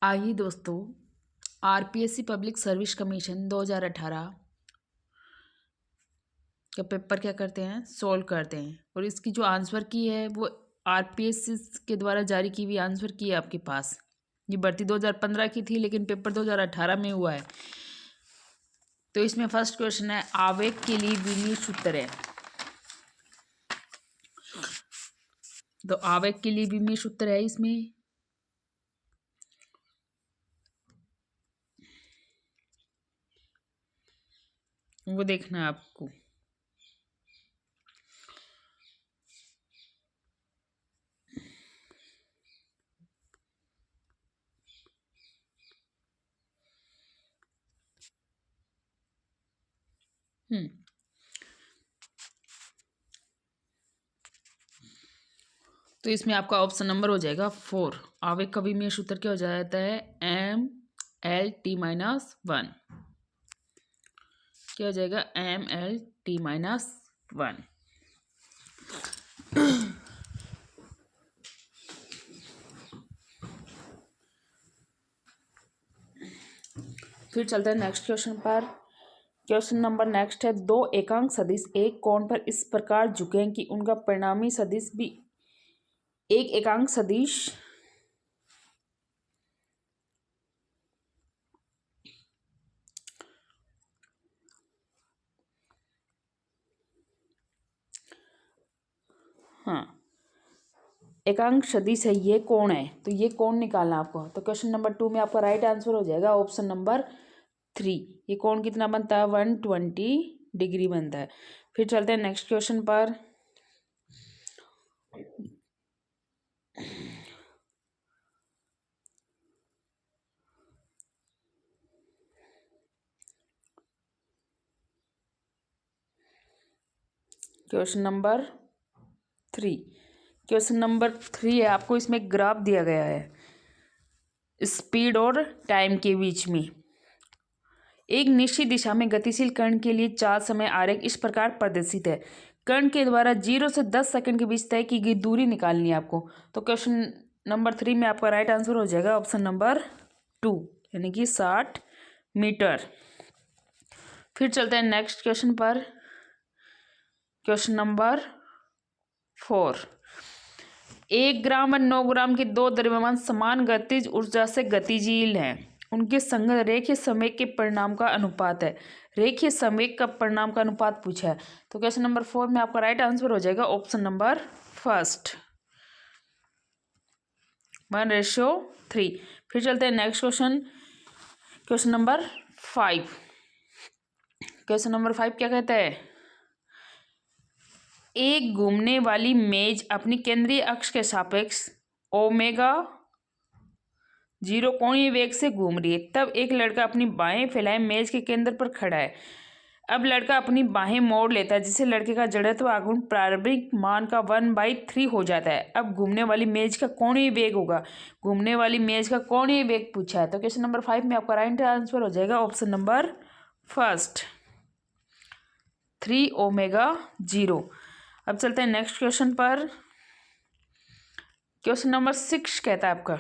आइए दोस्तों, RPSC public service commission 2018 का पेपर क्या करते हैं, सॉल्व करते हैं। और इसकी जो आंसर की है वो आरपीएससी के द्वारा जारी की हुई आंसर की है आपके पास। ये भर्ती 2015 की थी लेकिन पेपर 2018 में हुआ है। तो इसमें फर्स्ट क्वेश्चन है, आवेग के लिए विनिर्मित सूत्र है। तो आवेग के लिए विनिर्मित सूत्र है इसमें वो देखना है आपको। तो इसमें आपका ऑप्शन नंबर हो जाएगा 4। आवेग का विमेय सूत्र क्या हो जाता है, ML_T-1। क्या हो जाएगा, ML_T-1। फिर चलते हैं नेक्स्ट क्वेश्चन पर। क्वेश्चन नंबर नेक्स्ट है, दो एकांक सदिश एक कोण पर इस प्रकार झुके कि उनका परिणामी सदिश भी एक एकांक सदिश एकांक सदिश है, ये कोण है। तो ये कोण निकालना आपको। तो क्वेश्चन नंबर 2 में आपका राइट आंसर हो जाएगा ऑप्शन नंबर 3। ये कोण कितना बनता है, 120 डिग्री बनता है। फिर चलते हैं नेक्स्ट क्वेश्चन पर। क्वेश्चन नंबर 3 है। आपको इसमें ग्राफ दिया गया है स्पीड और टाइम के बीच में। एक निश्चित दिशा में गतिशील कण के लिए चाल समय आरेख इस प्रकार प्रदर्शित है। कण के द्वारा 0 से 10 सेकंड के बीच तय की गई दूरी निकालनी है आपको। तो क्वेश्चन नंबर 3 में आपका राइट आंसर हो जाएगा ऑप्शन नंबर 2, यानी कि 60 मीटर। फिर चलते हैं नेक्स्ट क्वेश्चन पर। क्वेश्चन नंबर 4, 1 ग्राम और 9 ग्राम के दो द्रव्यमान समान गतिज ऊर्जा से गतिशील हैं। उनके संगत रेखीय संवेग के परिणाम का अनुपात है। रेखीय संवेग का परिणाम का अनुपात पूछा है। तो क्वेश्चन नंबर 4 में आपका राइट आंसर हो जाएगा ऑप्शन नंबर फर्स्ट, 1:3। फिर चलते हैं next question. Question number 5। Question number 5 क्या कहता है, एक घूमने वाली मेज अपनी केंद्रीय अक्ष के सापेक्ष ओमेगा 0 कोणीय वेग से घूम रही है। तब एक लड़का अपनी बाहें फैलाए मेज के केंद्र पर खड़ा है। अब लड़का अपनी बाहें मोड़ लेता है जिससे लड़के का जड़त्व आघूर्ण प्रारंभिक मान का 1/3 हो जाता है। अब घूमने वाली मेज का कोणीय वेग होगा। घूमने वाली मेज का कोणीय वेग पूछा है। तो क्वेश्चन नंबर 5 में आपका राइट आंसर हो जाएगा ऑप्शन नंबर फर्स्ट, 3 ω0। अब चलते हैं नेक्स्ट क्वेश्चन पर। क्वेश्चन नंबर 6 कहता है आपका,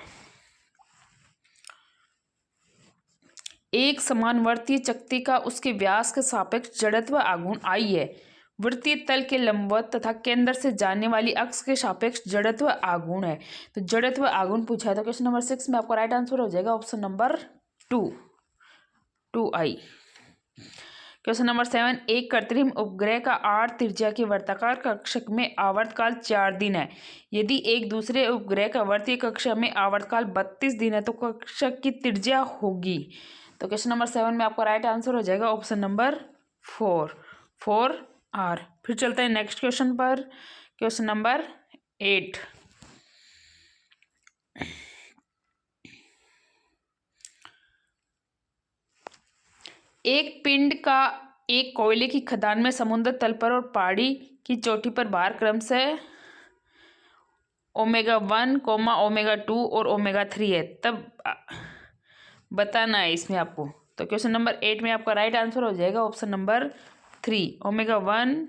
एक समानवर्तीय चकती का उसके व्यास के सापेक्ष जड़त्व आघूर्ण I है। वृत्तीय तल के लंबवत तथा केंद्र से जाने वाली अक्ष के सापेक्ष जड़त्व आघूर्ण है। तो जड़त्व आघूर्ण पूछा है। तो क्वेश्चन नंबर 6 में आपका राइट आंसर हो जाएगा option number 2I। Question number 7, एक कृत्रिम उपग्रह का R त्रिज्या के वर्ताकार कक्षक में आवर्तकाल 4 दिन है। यदि एक दूसरे उपग्रह का वर्तीय कक्षक में आवर्तकाल 32 दिन है तो कक्षक की त्रिज्या होगी। तो क्वेश्चन नंबर 7 में आपका राइट आंसर हो जाएगा ऑप्शन नंबर 4R। फिर चलते हैं नेक्स्ट क्वेश्चन पर। क्वेश्चन नंबर 8, एक पिंड का एक कोयले की खदान में समुद्र तल पर और पहाड़ी की चोटी पर भार क्रमशः ω1, ω2 और ω3 है। तब बताना है इसमें आपको। तो क्वेश्चन नंबर 8 में आपका राइट आंसर हो जाएगा ऑप्शन नंबर 3, ω1।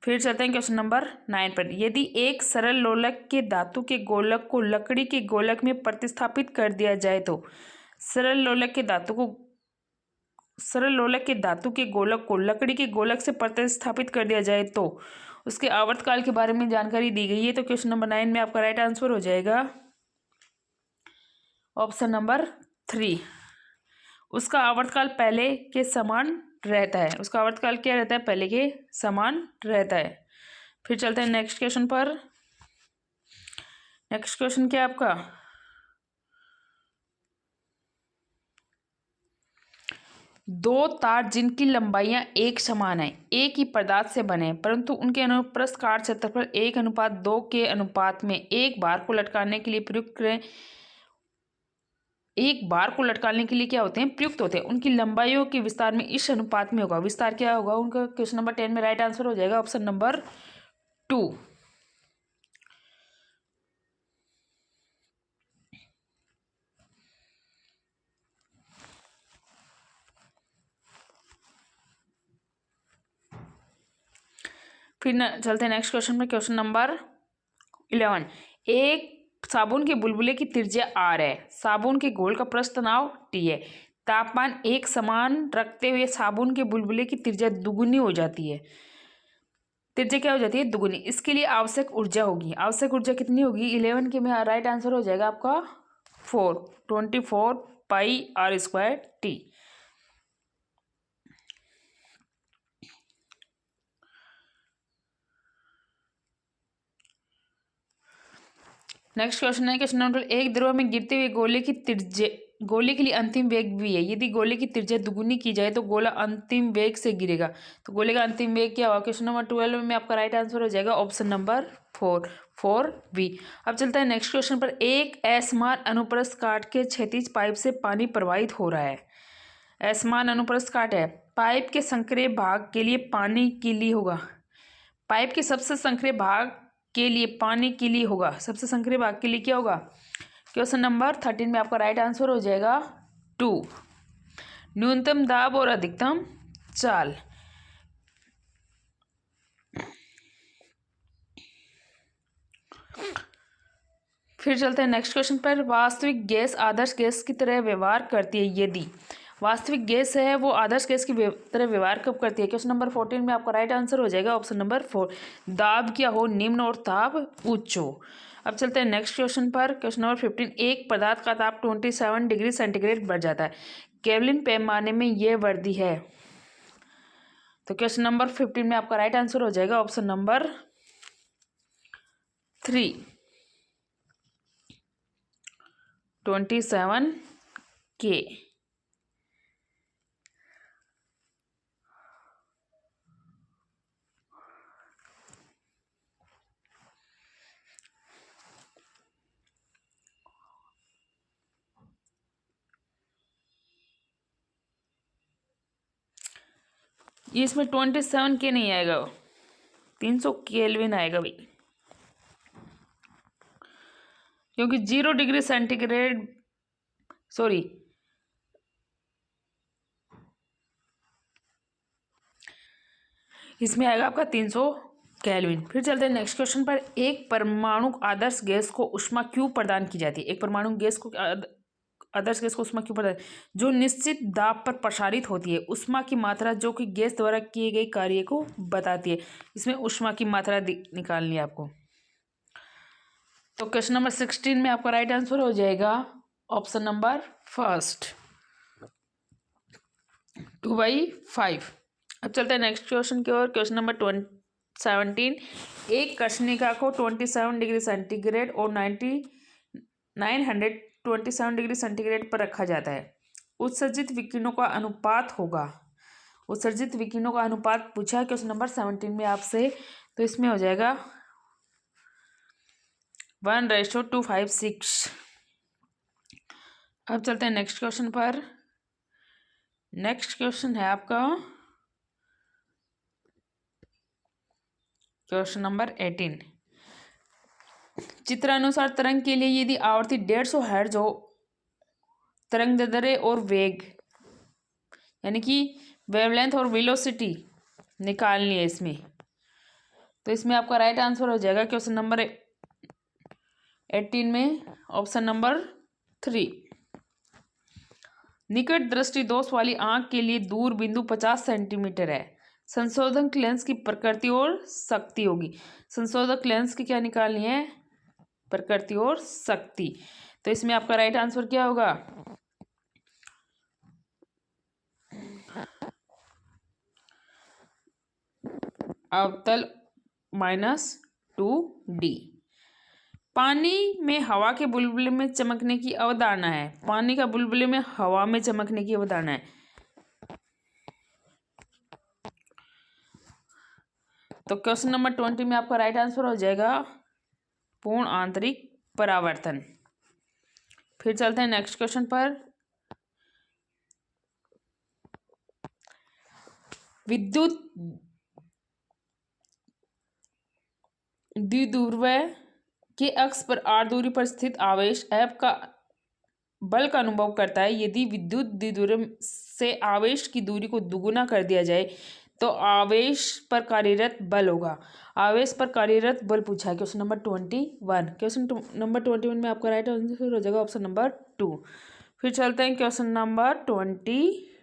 फिर चलते हैं क्वेश्चन नंबर 9 पर। यदि एक सरल लोलक के धातु के गोलक को लकड़ी के गोलक में प्रतिस्थापित कर दिया जाए तो सरल लोलक के धातु के गोलक को लकड़ी के गोलक से प्रतिस्थापित कर दिया जाए तो उसके आवर्तकाल के बारे में जानकारी दी गई है। तो क्वेश्चन नंबर 9 में आपका राइट आंसर हो जाएगा ऑप्शन नंबर 3। उसका आवर्तकाल पहले के समान रहता है। उसका आवर्तकाल क्या रहता है? पहले के समान रहता है। फिर चलते हैं नेक्स्ट क्वेश्चन पर। नेक्स्ट क्वेश्चन क्या है आपका? दो तार जिनकी लंबाइयां एक समान है, एक ही पदार्थ से बने परंतु उनके अनुप्रस्थ काट क्षेत्रफल 1:2 के अनुपात में एक बार को लटकाने के लिए क्या होते हैं? प्रयुक्त होते हैं। उनकी लंबाइयों के विस्तार में इस अनुपात में होगा। विस्तार क्या होगा उनका? क्वेश्चन नंबर 10 में राइट आंसर हो जाएगा ऑप्शन नंबर 2। फिर चलते हैं नेक्स्ट क्वेश्चन में। Question number 11। एक साबुन के बुलबुले की त्रिज्या r है। साबुन के घोल का प्रस्थ तनाव T है। तापमान एक समान रखते हुए साबुन के बुलबुले की त्रिज्या दुगुनी हो जाती है। त्रिज्या क्या हो जाती है? दुगुनी। इसके लिए आवश्यक ऊर्जा होगी। आवश्यक ऊर्जा कितनी होगी? 11 के में राइट आंसर हो जाएगा आपका 24 पाई r²T। नेक्स्ट क्वेश्चन है क्वेश्चन नंबर 1। द्रव में गिरते हुए गोले के लिए अंतिम वेग भी है। यदि गोले की त्रिज्या दुगुनी की जाए तो गोला अंतिम वेग से गिरेगा। तो गोले का अंतिम वेग क्या होगा? क्वेश्चन नंबर 12 में आपका राइट आंसर हो जाएगा ऑप्शन नंबर 4 बी। अब चलता है नेक्स्ट क्वेश्चन पर। एक असमान अनुप्रस्थ काट के क्षैतिज पाइप से पानी प्रवाहित हो रहा है। असमान अनुप्रस्थ काट है। पाइप के संकरे भाग के लिए पानी कीली होगा। पाइप के सबसे संकरे भाग के लिए पानी कीली होगा। सबसे संकरे भाग के लिए क्या होगा? क्वेश्चन नंबर 13 में आपका राइट आंसर हो जाएगा 2। न्यूनतम दाब और अधिकतम चाल। फिर चलते हैं नेक्स्ट क्वेश्चन पर। वास्तविक गैस आदर्श गैस की तरह व्यवहार करती है। यदि वास्तविक गैस है वो आदर्श गैस की तरह व्यवहार कब करती है? क्वेश्चन नंबर 14 में आपका राइट आंसर हो जाएगा ऑप्शन नंबर 4। दाब क्या हो? निम्न और ताप उच्च हो। अब चलते हैं नेक्स्ट क्वेश्चन पर। Question number 15। एक पदार्थ का ताप 27 डिग्री सेंटीग्रेड बढ़ जाता है। केल्विन पैमाने में यह वृद्धि है। तो क्वेश्चन नंबर 15 में आपका राइट आंसर हो जाएगा ऑप्शन नंबर 3 27 के। ये इसमें 27 के नहीं आएगा, 300 केल्विन आएगा भाई, क्योंकि 0 डिग्री सेंटीग्रेड सॉरी इसमें आएगा आपका 300 केल्विन। फिर चलते हैं नेक्स्ट क्वेश्चन पर। एक परमाणु आदर्श गैस को ऊष्मा क्यों प्रदान की जाती है? एक परमाणु गैस को आदर्श गैस को ऊष्मा क्यों प्रदान? जो निश्चित दाब पर प्रसारित होती है। ऊष्मा की मात्रा जो कि गैस द्वारा किए गए कार्य को बताती है। इसमें ऊष्मा की मात्रा निकालनी है आपको। तो क्वेश्चन नंबर 16 में आपका राइट आंसर हो जाएगा ऑप्शन नंबर 1 2/5। अब चलते हैं नेक्स्ट क्वेश्चन की ओर। Question number 17। एक कृष्णिका को 27 डिग्री सेंटीग्रेड और 927 डिग्री सेंटीग्रेड पर रखा जाता है। उत्सर्जित विकिरणों का अनुपात होगा। उत्सर्जित विकिरणों का अनुपात पूछा है क्वेश्चन नंबर 17 में आपसे। तो इसमें हो जाएगा 1:256। अब चलते हैं नेक्स्ट क्वेश्चन पर। नेक्स्ट क्वेश्चन है आपका क्वेश्चन नंबर 18। चित्रानुसार तरंग के लिए यदि आवृत्ति 150 हर्ट्ज हो, तरंग दैर्ध्य और वेग यानी कि वेवलेंथ और वेलोसिटी निकालनी है इसमें। तो इसमें आपका राइट आंसर हो जाएगा क्वेश्चन नंबर 18 में ऑप्शन नंबर 3। निकट दृष्टि दोष वाली आंख के लिए दूर बिंदु 50 सेंटीमीटर है। संशोधक लेंस की प्रकृति और शक्ति होगी। संशोधक लेंस की क्या निकालनी है? प्रकृति और शक्ति। तो इसमें आपका राइट आंसर क्या होगा? अवतल -2D। पानी में हवा के बुलबुले में चमकने की अवधारणा है। पानी का बुलबुले में हवा में चमकने की अवधारणा है। तो क्वेश्चन नंबर 20 में आपका राइट आंसर हो जाएगा पूर्ण आंतरिक परावर्तन। फिर चलते हैं नेक्स्ट क्वेश्चन पर। विद्युत द्विध्रुव के अक्ष पर r दूरी पर स्थित आवेश F का बल का अनुभव करता है। यदि विद्युत द्विध्रुव से आवेश की दूरी को दुगुना कर दिया जाए तो आवेश पर कार्यरत बल होगा। आवेश पर कार्यरत बल पूछा है क्वेश्चन नंबर 21। क्वेश्चन नंबर 21 में आपका राइट आंसर हो जाएगा ऑप्शन नंबर 2। फिर चलते हैं क्वेश्चन नंबर 22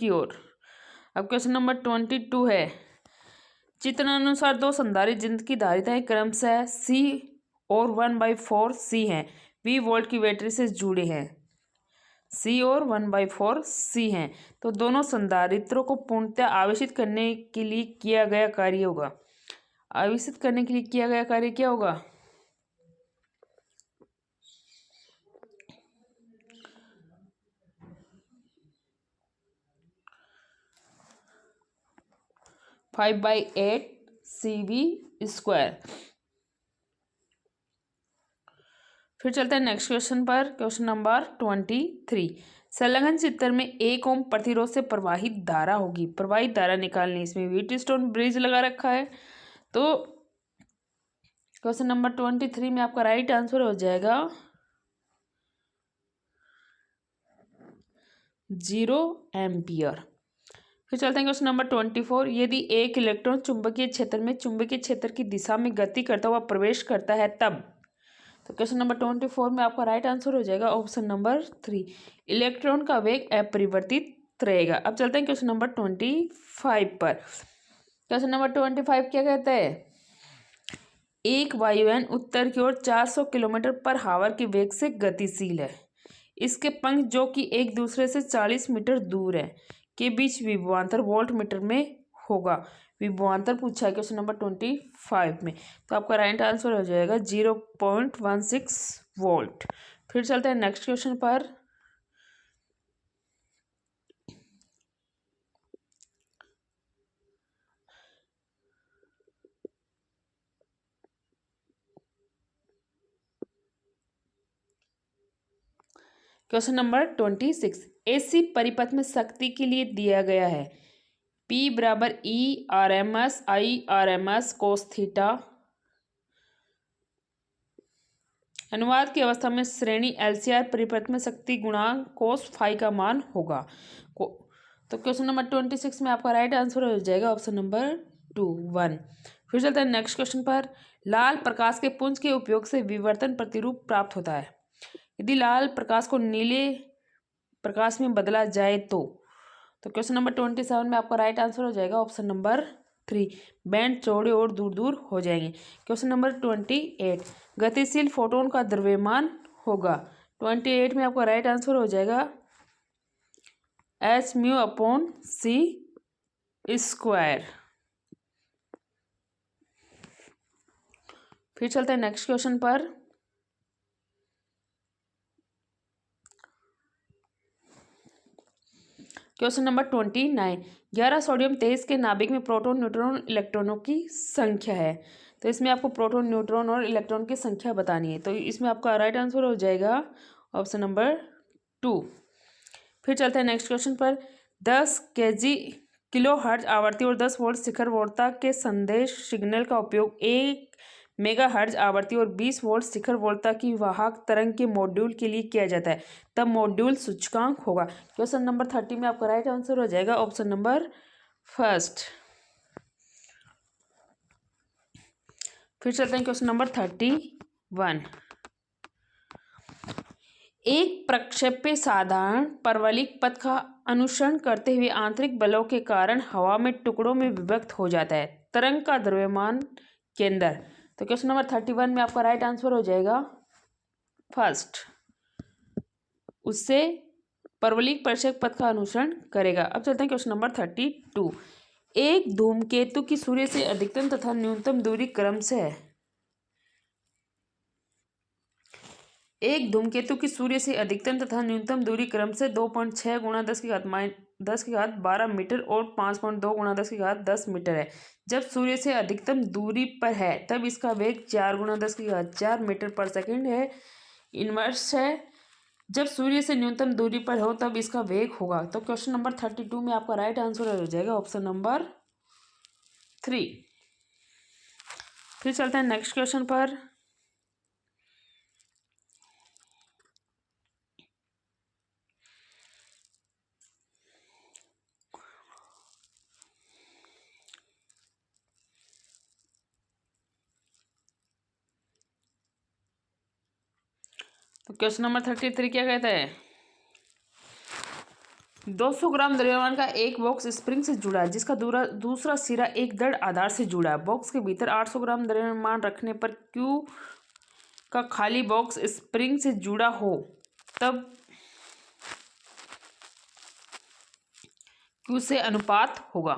की ओर। अब क्वेश्चन नंबर 22 है। चित्रानुसार दो संधारित्र जिनकी धारिताएं क्रमशः C और 1/4 C हैं। V वोल्ट की बैटरी से जुड़े हैं। C और 1/4 C हैं। तो दोनों संधारित्रों को पूर्णतः आवेशित करने के लिए किया गया कार्य होगा। आवेशित करने के लिए किया गया कार्य क्या होगा? Five by 8 CV²। फिर चलते हैं नेक्स्ट क्वेश्चन पर। Question number 23। संलग्न चित्र में 1 ओम प्रतिरोध से प्रवाहित धारा होगी। प्रवाहित धारा निकालनी। इसमें व्हीटस्टोन ब्रिज लगा रखा है। तो क्वेश्चन नंबर 23 में आपका राइट आंसर हो जाएगा 0 एम्पियर। फिर चलते हैं क्वेश्चन नंबर 24। यदि एक इलेक्ट्रॉन चुंबकीय क्षेत्र में चुंबकीय क्षेत्र की दिशा में गति करता हुआ प्रवेश करता है तब। तो क्वेश्चन नंबर 24 में आपका राइट आंसर हो जाएगा ऑप्शन नंबर 3। इलेक्ट्रॉन का वेग अपरिवर्तित रहेगा। अब चलते हैं क्वेश्चन नंबर 25 पर। क्वेश्चन नंबर 25 क्या कहता है? एक वायुयान उत्तर की ओर 400 किलोमीटर पर हावर के वेग से गतिशील है। इसके पंख जो कि एक दूसरे से 40 मीटर दूर है के बीच विभवांतर वोल्ट मीटर में होगा। विभवांतर पूछा है क्वेश्चन नंबर 25 में। तो आपका राइट आंसर हो जाएगा 0.16 वोल्ट। फिर चलते हैं नेक्स्ट क्वेश्चन पर। Question number 26। AC परिपथ में शक्ति के लिए दिया गया है P बराबर E/RMS I/RMS cos थीटा। अनुवाद की अवस्था में श्रेणी LCR परिपथ में शक्ति गुणांक cos फाई का मान होगा। तो क्वेश्चन नंबर 26 में आपका राइट आंसर हो जाएगा ऑप्शन नंबर 1। फिर चलते हैं नेक्स्ट क्वेश्चन पर। लाल प्रकाश के पुंज के उपयोग से विवर्तन प्रतिरूप प्राप्त होता है। यदि लाल प्रकाश को नीले प्रकाश में बदला जाए तो क्वेश्चन नंबर 27 में आपका राइट आंसर हो जाएगा ऑप्शन नंबर 3। बैंड चौड़े और दूर दूर हो जाएंगे। Question number 28। गतिशील फोटोन का द्रव्यमान होगा। 28 में आपका राइट आंसर हो जाएगा hμ/c²। फिर चलते हैं नेक्स्ट क्वेश्चन पर। Question number 29। 11 सोडियम 23 के नाभिक में प्रोटॉन न्यूट्रॉन इलेक्ट्रॉनों की संख्या है। तो इसमें आपको प्रोटॉन न्यूट्रॉन और इलेक्ट्रॉन की संख्या बतानी है। तो इसमें आपका राइट आंसर हो जाएगा ऑप्शन नंबर 2। फिर चलते हैं नेक्स्ट क्वेश्चन पर। 10 किलो हर्ट्ज आवृत्ति और 10 वोल्ट शिखर वोल्टता के संदेश सिग्नल का उपयोग 1 मेगाहर्ट्ज आवृत्ति और 20 वोल्ट शिखर वोल्टता की वाहक तरंग के मॉड्यूल के लिए किया जाता है, तब मॉड्यूल सूचकांक होगा। क्वेश्चन नंबर 30 में आपका राइट आंसर हो जाएगा ऑप्शन नंबर फर्स्ट। फिर चलते हैं क्वेश्चन नंबर 31। एक प्रक्षेप्य साधारण परवलयिक पथ का अनुसरण करते हुए आंतरिक बलों के कारण हवा में टुकड़ों में विभक्त हो जाता है। तरंग का द्रव्यमान केंद्र। तो क्वेश्चन नंबर 31 में आपका राइट आंसर हो जाएगा फर्स्ट। उससे परवलयिक प्रक्षेप पथ का अनुसरण करेगा। अब चलते हैं क्वेश्चन नंबर 32। एक धूमकेतु की सूर्य से अधिकतम तथा न्यूनतम दूरी क्रमशः है। एक धूमकेतु की सूर्य से अधिकतम तथा न्यूनतम दूरी क्रमशः 2.6 गुणा 10 की घात 12 मीटर और 5.2 गुणा 10 मीटर है। जब सूर्य से अधिकतम दूरी पर है तब इसका वेग 4 गुणा 10 मीटर पर सेकंड है। इनवर्स है, जब सूर्य से न्यूनतम दूरी पर हो तब इसका वेग होगा। तो क्वेश्चन नंबर 32 में आपका राइट आंसर हो जाएगा ऑप्शन नंबर 3। फिर चलते हैं नेक्स्ट क्वेश्चन पर। तो क्वेश्चन नंबर 33 क्या कहता है? 200 ग्राम द्रव्यमान का एक बॉक्स स्प्रिंग से जुड़ा है जिसका दूसरा सिरा एक दृढ़ आधार से जुड़ा है। बॉक्स के भीतर 800 ग्राम द्रव्यमान रखने पर क्यू का खाली बॉक्स स्प्रिंग से जुड़ा हो तब क्यू से अनुपात होगा।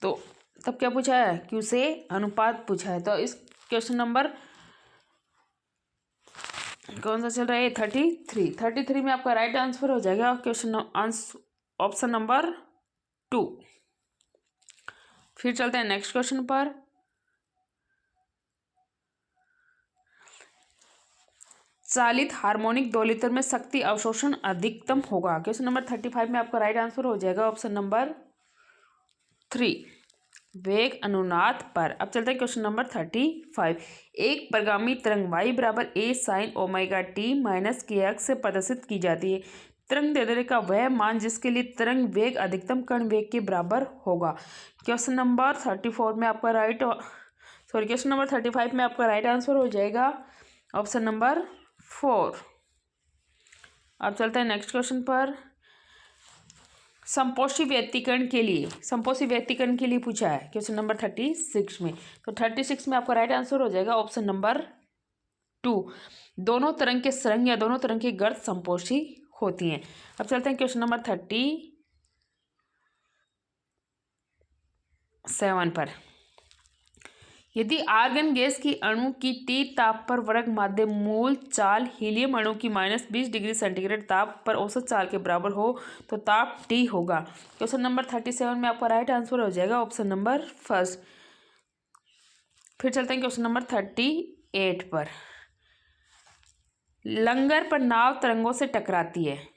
तो तब क्या पूछा है? क्यू से अनुपात पूछा है। तो इस क्वेश्चन नंबर कौन सा चल रहा है? 33 में आपका राइट आंसर हो जाएगा क्वेश्चन ऑप्शन नंबर 2। फिर चलते हैं नेक्स्ट क्वेश्चन पर। चालित हार्मोनिक दोलित्र में शक्ति अवशोषण अधिकतम होगा। क्वेश्चन नंबर 35 में आपका राइट आंसर हो जाएगा ऑप्शन नंबर 3, वेग अनुनाद पर। अब चलते हैं क्वेश्चन नंबर 35। एक परगामी तरंग y बराबर a sin omega T minus के एक्स से प्रदर्शित की जाती है। तरंग दैर्ध्य का वह मान जिसके लिए तरंग वेग अधिकतम कण वेग के बराबर होगा। क्वेश्चन नंबर 34 में आपका क्वेश्चन नंबर 35 में आपका राइट आंसर हो जाएगा ऑप्शन नंबर 4। अब चलते हैं नेक्स्ट क्वेश्चन पर। समपोषी व्यतिकरण के लिए पूछा है क्वेश्चन नंबर 36 में। तो 36 में आपका राइट आंसर हो जाएगा ऑप्शन नंबर 2। दोनों तरंग के सरंग या दोनों तरंग के गर्त समपोषी होती हैं। अब चलते हैं क्वेश्चन नंबर 37 पर। यदि आर्गन गैस की अणु की T ताप पर वर्ग माध्य मूल चाल हीलियम अणु की -20 डिग्री सेंटीग्रेड ताप पर औसत चाल के बराबर हो तो ताप T होगा। क्वेश्चन नंबर 37 में आपका राइट आंसर हो जाएगा ऑप्शन नंबर फर्स्ट। फिर चलते हैं क्वेश्चन नंबर 38 पर। लंगर पर नाव तरंगों से टकराती है।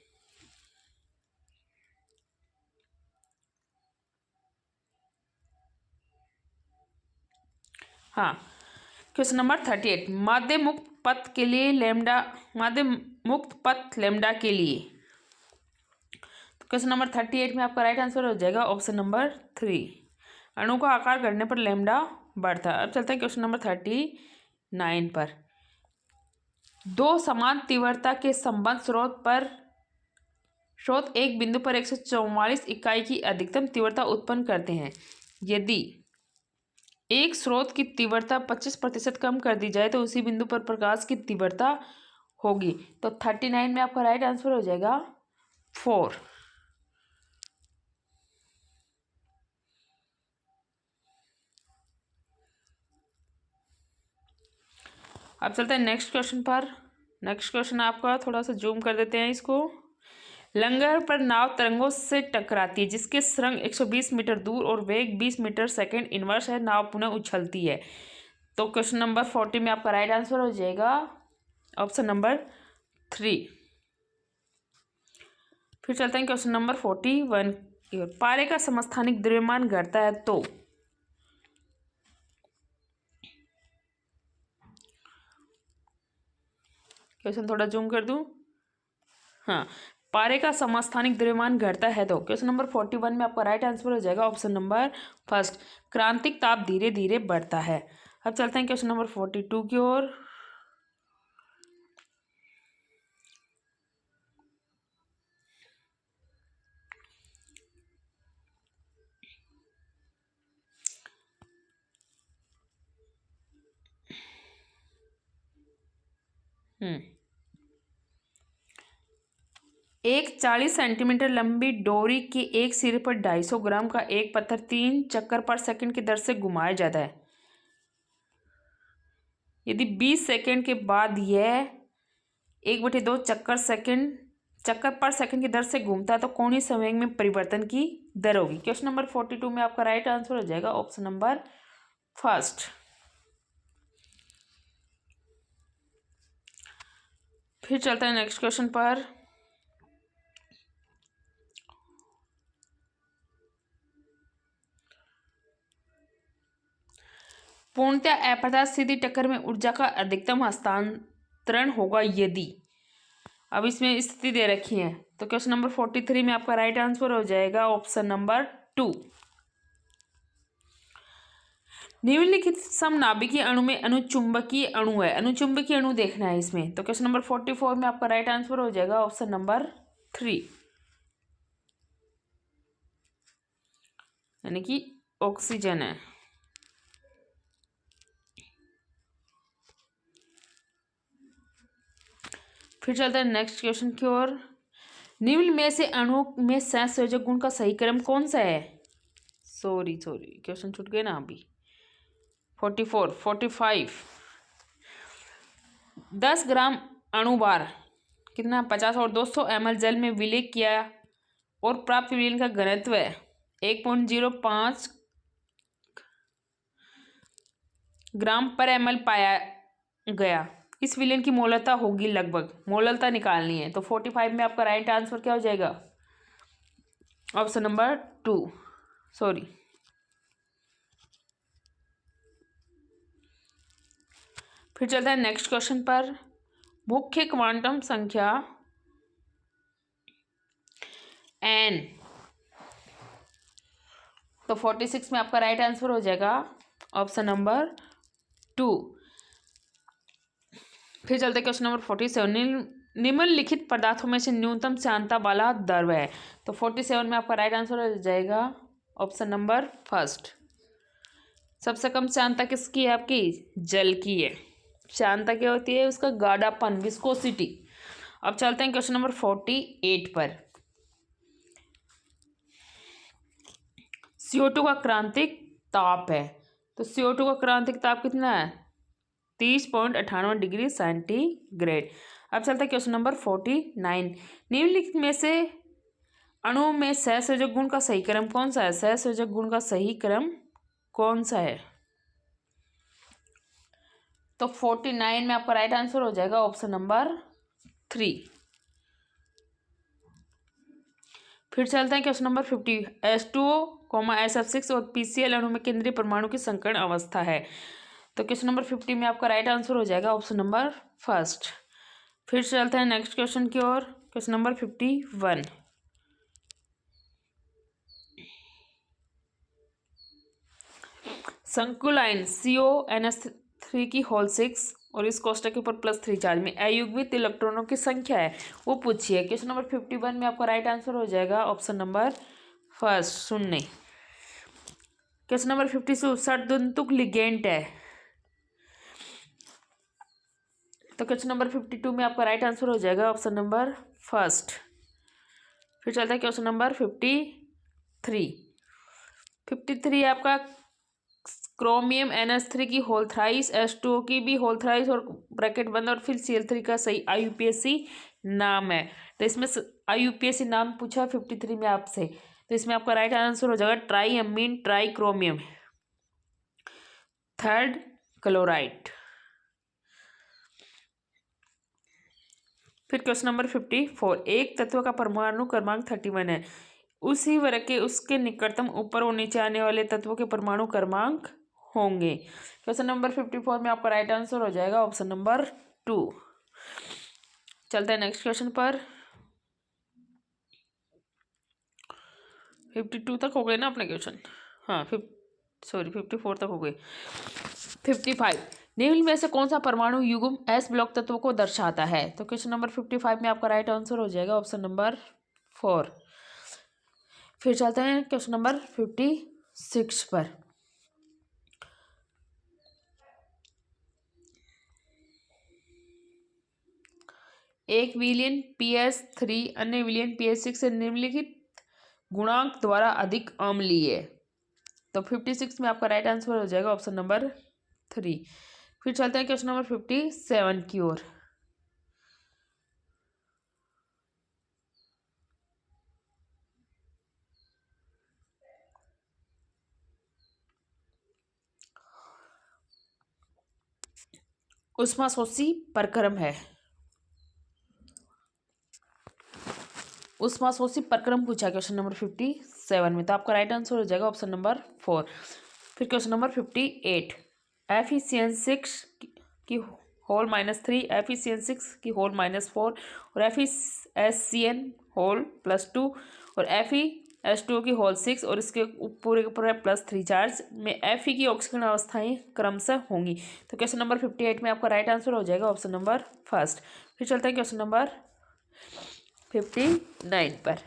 हाँ, क्वेश्चन नंबर 38 माध्य मुक्त पथ के लिए लैम्डा के लिए। तो क्वेश्चन नंबर 38 में आपका राइट आंसर हो जाएगा ऑप्शन नंबर 3। अणु का आकार घटने पर लैम्डा बढ़ता है। अब चलते हैं क्वेश्चन नंबर 39 पर। दो समान तीव्रता के संबंध स्रोत एक बिंदु पर 144 इकाई की अधिकतम तीव्रता उत्पन्न करते हैं। यदि एक स्रोत की तीव्रता 25% कम कर दी जाए तो उसी बिंदु पर प्रकाश की तीव्रता होगी। तो 39 में आपका राइट आंसर हो जाएगा 4। अब चलते हैं नेक्स्ट क्वेश्चन पर। नेक्स्ट क्वेश्चन आपका थोड़ा सा जूम कर देते हैं इसको। लंगर पर नाव तरंगों से टकराती है जिसके सरंग 120 मीटर दूर और वेग 20 मीटर सेकंड इनवर्स है। नाव पुनः उछलती है। तो क्वेश्चन नंबर 40 में आपका राइट आंसर हो जाएगा ऑप्शन नंबर 3। फिर चलते हैं क्वेश्चन नंबर 41। पारे का समस्थानिक द्रव्यमान घटता है तो क्वेश्चन थोड़ा जूम कर दूं। हाँ, पारे का समस्थानिक द्रव्यमान घटता है तो क्वेश्चन नंबर 41 में आपका राइट आंसर हो जाएगा ऑप्शन नंबर फर्स्ट, क्रांतिक ताप धीरे धीरे बढ़ता है। अब चलते हैं क्वेश्चन नंबर 42 की ओर। एक 40 सेंटीमीटर लंबी डोरी के एक सिरे पर 250 ग्राम का एक पत्थर 3 चक्कर पर सेकंड की दर से घुमाया जाता है। यदि 20 सेकंड के बाद यह 1/2 चक्कर पर सेकंड की दर से घूमता है तो कोणीय संवेग में परिवर्तन की दर होगी। क्वेश्चन नंबर 42 में आपका राइट आंसर हो जाएगा ऑप्शन नंबर फर्स्ट। फिर चलते हैं नेक्स्ट क्वेश्चन पर। पूर्णतः अप्रत्याशित सीधी टक्कर में ऊर्जा का अधिकतम हस्तांतरण होगा यदि, अब इसमें स्थिति दे रखी है तो क्वेश्चन नंबर 43 में आपका राइट आंसर हो जाएगा ऑप्शन नंबर 2। निम्नलिखित समनाभिकीय अणु में अनुचुंबकीय अणु है, अनुचुंबकीय अणु देखना है इसमें, तो क्वेश्चन नंबर 44 में आपका राइट आंसर हो जाएगा ऑप्शन नंबर 3, यानी कि ऑक्सीजन है। फिर चलते हैं नेक्स्ट क्वेश्चन की ओर। निम्न में से अणुओं में सहसंयोजक गुण का सही क्रम कौन सा है? सॉरी क्वेश्चन छूट गए ना अभी। 45 10 ग्राम अणुभार कितना 50 और 200 ml जल में विलय किया और प्राप्त विलयन का घनत्व 1.05 ग्राम पर ml पाया गया। इस विलयन की मोलता होगी लगभग, मोलता निकालनी है, तो 45 में आपका राइट आंसर क्या हो जाएगा ऑप्शन नंबर 2। सॉरी, फिर चलते हैं नेक्स्ट क्वेश्चन पर। मुख्य क्वांटम संख्या n, तो 46 में आपका राइट आंसर हो जाएगा ऑप्शन नंबर 2। फिर चलते हैं क्वेश्चन नंबर 47। निम्नलिखित पदार्थों में से न्यूनतम श्यानता वाला द्रव है, तो 47 में आपका राइट आंसर हो जाएगा ऑप्शन नंबर फर्स्ट। सबसे कम श्यानता किसकी है? आपकी जल की है। श्यानता क्या होती है? उसका गाढ़ापन, विस्कोसिटी। अब चलते हैं क्वेश्चन नंबर 48 पर। CO2 का क्रांतिक ताप है, तो CO2 का क्रांतिक ताप कितना है? 30.98 डिग्री सेंटीग्रेड। अब चलते हैं क्वेश्चन नंबर 49। निम्नलिखित में से अणुओं में सहसंयोजक गुण का सही क्रम कौन सा है? सहसंयोजक गुण का सही क्रम कौन सा है? तो 49 में आपका राइट आंसर हो जाएगा ऑप्शन नंबर 3। फिर चलते हैं क्वेश्चन नंबर 50। H2O, SF6 और PCl अणु में केंद्रीय परमाणु की संकर्ण अवस्था है, तो क्वेश्चन नंबर 50 में आपका राइट आंसर हो जाएगा ऑप्शन नंबर फर्स्ट। फिर चलते हैं नेक्स्ट क्वेश्चन की ओर। Question number 51। संकुलाइन CONH3 की होल 6 और इस कोष्टक के ऊपर +3 चार्ज में अयुग्मित इलेक्ट्रॉनों की संख्या है, वो पूछिए। क्वेश्चन नंबर 51 में आपका राइट आंसर हो जाएगा option number first, 0। Question number 52। षड्धातुक लिगेंड है, तो क्वेश्चन नंबर 52 में आपका राइट आंसर हो जाएगा ऑप्शन नंबर फर्स्ट। फिर चलता है क्वेश्चन नंबर 53 आपका क्रोमियम NH3 की होल थ्राइस, H2O की भी होल थ्राइस और ब्रैकेट बंद और फिर Cl3 का सही IUPAC नाम है, तो इसमें IUPAC नाम पूछा 53 में आपसे, तो इसमें आपका राइट आंसर हो जाएगा ट्राई अमीन ट्राई क्रोमियम थर्ड क्लोराइड। फिर क्वेश्चन नंबर 54। एक तत्व का परमाणु क्रमांक 31 है, उसी वर्ग के उसके निकटतम ऊपर और नीचे आने वाले तत्वों के परमाणु क्रमांक होंगे। क्वेश्चन नंबर 54 में आपका राइट आंसर हो जाएगा ऑप्शन नंबर 2। चलते हैं नेक्स्ट क्वेश्चन पर। 52 तक हो गए ना अपने क्वेश्चन। हाँ 54 तक हो गए। 55, निम्न में से कौन सा परमाणु युग्म एस ब्लॉक तत्व को दर्शाता है? तो क्वेश्चन नंबर 55 में आपका राइट आंसर हो जाएगा ऑप्शन नंबर 4। फिर चलते हैं क्वेश्चन नंबर 56 पर। एक विलयन PS3 अन्य विलयन PS6 से निम्नलिखित गुणांक द्वारा अधिक अम्लीय। तो 56 में आपका राइट आंसर हो जाएगा ऑप्शन नंबर 3। फिर चलते हैं क्वेश्चन नंबर 57 की ओर। ऊष्माशोषी प्रक्रम है। ऊष्माशोषी प्रक्रम पूछा क्वेश्चन नंबर 57 में, तो आपका राइट आंसर हो जाएगा ऑप्शन नंबर 4। फिर क्वेश्चन नंबर 58, Fe6 की होल -3, Fe6 की होल -4 और FeSCN होल +2 और FeS2 की होल 6 और इसके पूरे के पूरे +3 चार्ज में Fe की ऑक्सीजन अवस्थाएं क्रमशः होंगी। तो क्वेश्चन नंबर 58 में आपका राइट आंसर हो जाएगा ऑप्शन नंबर 1। फिर चलते हैं क्वेश्चन नंबर 59 पर।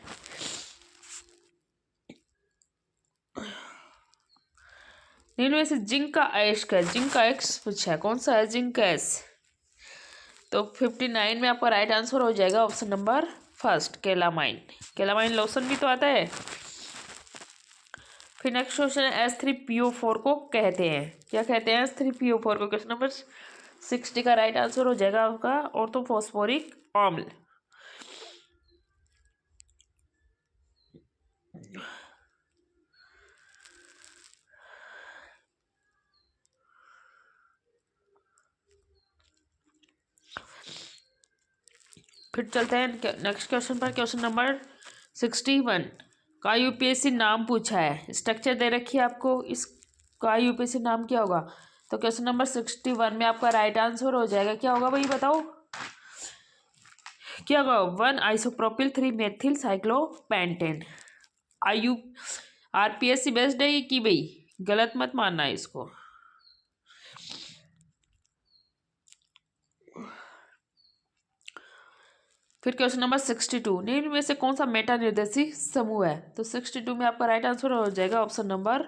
निम्न में से जिंक का अयस्क है, जिंक का अयस्क पूछा है, कौन सा है जिंक का अयस्क? तो 59 में आपका राइट आंसर हो जाएगा option number 1 calamine. Calamine lotion भी तो आता है। फिर नेक्स्ट क्वेश्चन है S3PO4 को कहते हैं, क्या कहते हैं S3PO4 को? क्वेश्चन नंबर 60 का राइट आंसर हो जाएगा आपका ऑर्थोफॉस्फोरिक अम्ल। फिर चलते हैं नेक्स्ट क्वेश्चन पर। क्वेश्चन नंबर 61 का यूपीएससी नाम पूछा है, स्ट्रक्चर दे रखी है आपको, इसका यूपीएससी नाम क्या होगा? तो क्वेश्चन नंबर 61 में आपका राइट आंसर हो जाएगा, क्या होगा भाई बताओ क्या होगा? 1 isopropyl 3 methyl cyclopentane. RPSC based है कि भाई गलत मत मानना है इसको। फिर क्वेश्चन नंबर 62, निम्न में से कौन सा मेटा निर्देशी समूह है? तो 62 में आपका राइट आंसर हो जाएगा ऑप्शन नंबर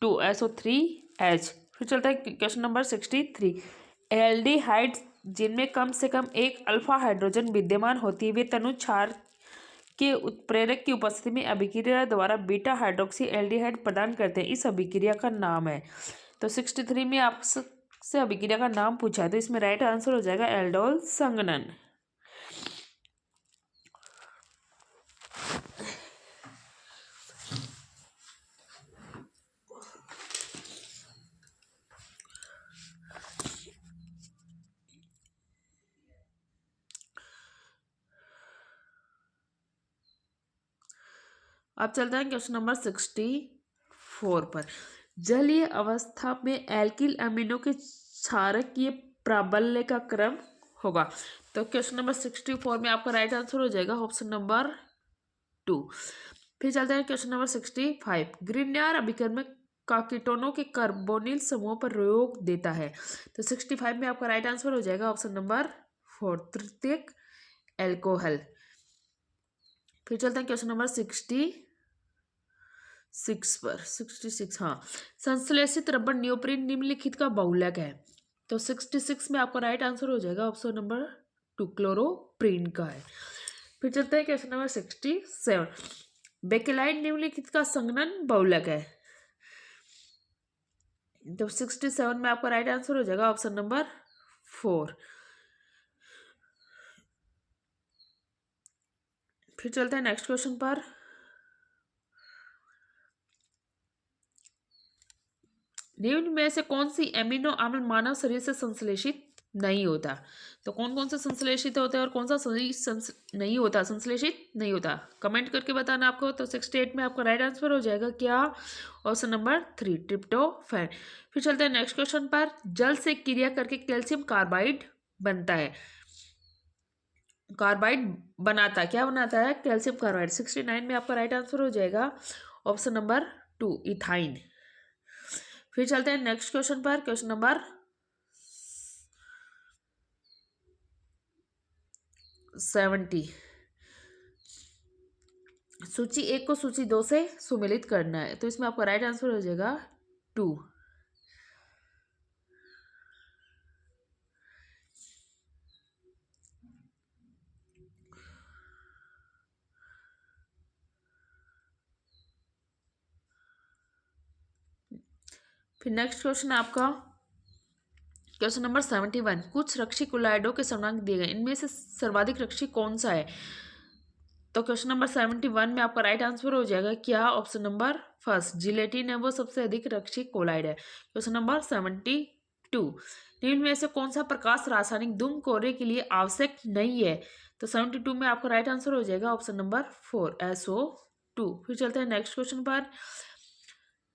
2 SO3H। फिर चलता है क्वेश्चन नंबर 63, एल्डिहाइड्स जिनमें कम से कम एक अल्फा हाइड्रोजन विद्यमान होती है वे तनु क्षार के उत्प्रेरक की उपस्थिति में अभिक्रिया द्वारा बीटा हाइड्रोक्सी एल्डिहाइड प्रदान करते हैं, इस अभिक्रिया का नाम है। तो 63 में आपसे अभिक्रिया का नाम पूछा है, तो इसमें राइट आंसर हो जाएगा एल्डोल संघनन। अब चलते हैं क्वेश्चन नंबर 64 पर। जलीय अवस्था में एल्किल अमीनो के क्षारकीय प्राबल्य का क्रम होगा। तो क्वेश्चन नंबर 64 में आपका राइट आंसर हो जाएगा ऑप्शन नंबर 2। फिर चलते हैं क्वेश्चन नंबर 65, ग्रिग्नार्ड अभिकर्मक का कीटोनों के कार्बोनिल समूह पर रोक देता है। तो 65 में आपका राइट आंसर हो जाएगा ऑप्शन नंबर 4 तृतीयक एल्कोहल। फिर चलते हैं क्वेश्चन नंबर 66 पर। 66 हाँ, संश्लेषित रबर नियोप्रीन निम्नलिखित का बहुलक है। तो 66 में आपका राइट आंसर हो जाएगा ऑप्शन नंबर 2 क्लोरोप्रीन का है। फिर चलते हैं क्वेश्चन नंबर 67, बेकेलाइट निम्नलिखित का संघनन बहुलक है। तो 67 में आपका राइट आंसर हो जाएगा ऑप्शन नंबर 4। फिर चलते हैं नेक्स्ट क्वेश्चन पर। निम्न में से कौन सी एमिनो अम्ल मानव शरीर से संश्लेषित नहीं होता? तो कौन कौन सा संश्लेषित होता है और कौन सा नहीं होता, संश्लेषित नहीं होता, कमेंट करके बताना आपको। तो 68 में आपका राइट आंसर हो जाएगा क्या? Option number 3 tryptophan. फिर चलते हैं नेक्स्ट क्वेश्चन पर। जल से क्रिया करके कैल्शियम कार्बाइड बनता है। कार्बाइड बनाता है, क्या बनाता है? Calcium carbide. 69 में आपका राइट आंसर हो जाएगा ऑप्शन नंबर 2 इथाइन। फिर चलते हैं नेक्स्ट क्वेश्चन पर। Question number 70। सूची 1 को सूची 2 से सुमेलित करना है, तो इसमें आपका राइट आंसर हो जाएगा 2। फिर नेक्स्ट क्वेश्चन है आपका क्वेश्चन नंबर 71। कुछ रक्षी कोलाइडों के समूहांक दिए गए, इनमें से सर्वाधिक रक्षी कौन सा है? तो क्वेश्चन नंबर 71 में आपका राइट आंसर हो जाएगा क्या? ऑप्शन नंबर फर्स्ट जिलेटिन है वो सबसे अधिक रक्षी कोलाइड है। Question number 72। निम्न में से कौन सा प्रकाश रासायनिक धूम कोरे के लिए आवश्यक नहीं है? तो 72 में आपका राइट आंसर हो जाएगा ऑप्शन नंबर 4 SO2। फिर चलते हैं नेक्स्ट क्वेश्चन पर।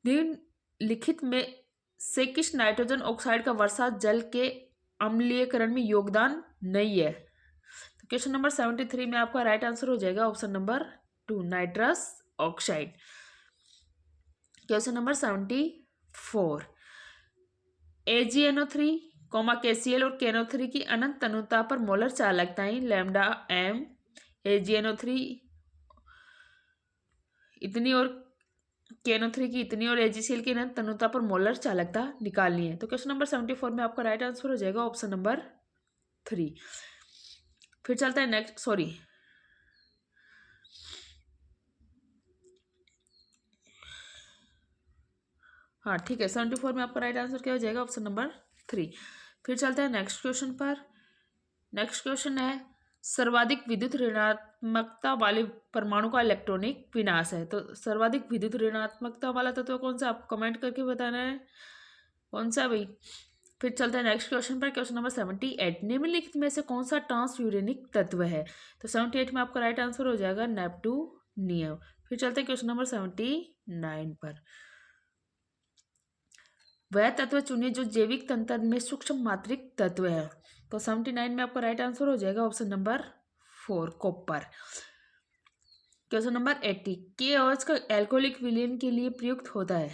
निम्नलिखित में से किस नाइट्रोजन ऑक्साइड का वर्षा जल के अम्लीयकरण में योगदान नहीं है? तो क्वेश्चन नंबर 73 में आपका राइट आंसर हो जाएगा option number 2 nitrous oxide. Question number 74। AgNO3, KCl और KNO3 की अनंत तनुता पर मोलर चालकताएं लैम्डा m AgNO3 इतनी और KNO3 की इतनी और AgCl की अनंत तनुता पर मोलर चालकता निकालनी है। तो क्वेश्चन नंबर 74 में आपका राइट आंसर हो जाएगा ऑप्शन नंबर 3। फिर चलता है नेक्स्ट, हाँ ठीक है, 74 में आपका राइट आंसर क्या हो जाएगा? Option number 3। फिर चलते हैं नेक्स्ट क्वेश्चन पर। नेक्स्ट क्वेश्चन है सर्वाधिक विद्युत ऋणात्मकता वाले परमाणु का इलेक्ट्रॉनिक विनाश है। तो सर्वाधिक विद्युत ऋणात्मकता वाला तत्व कौन सा, आपको कमेंट करके बताना है कौन सा भाई। फिर चलते हैं नेक्स्ट क्वेश्चन पर। Question number 78। निम्नलिखित में से कौन सा ट्रांसयूरेनिक तत्व है? तो 78 में आपका राइट आंसर हो जाएगा नेप्टूनियम। फिर चलते हैं क्वेश्चन नंबर 79 पर। वह तत्व चुनिए जो जैविक तंत्र में सूक्ष्म मात्रिक तत्व है। तो 79 में आपका राइट आंसर हो जाएगा option number 4 copper. Question number 80। KOH का एल्कोहलिक विलयन के लिए प्रयुक्त होता है।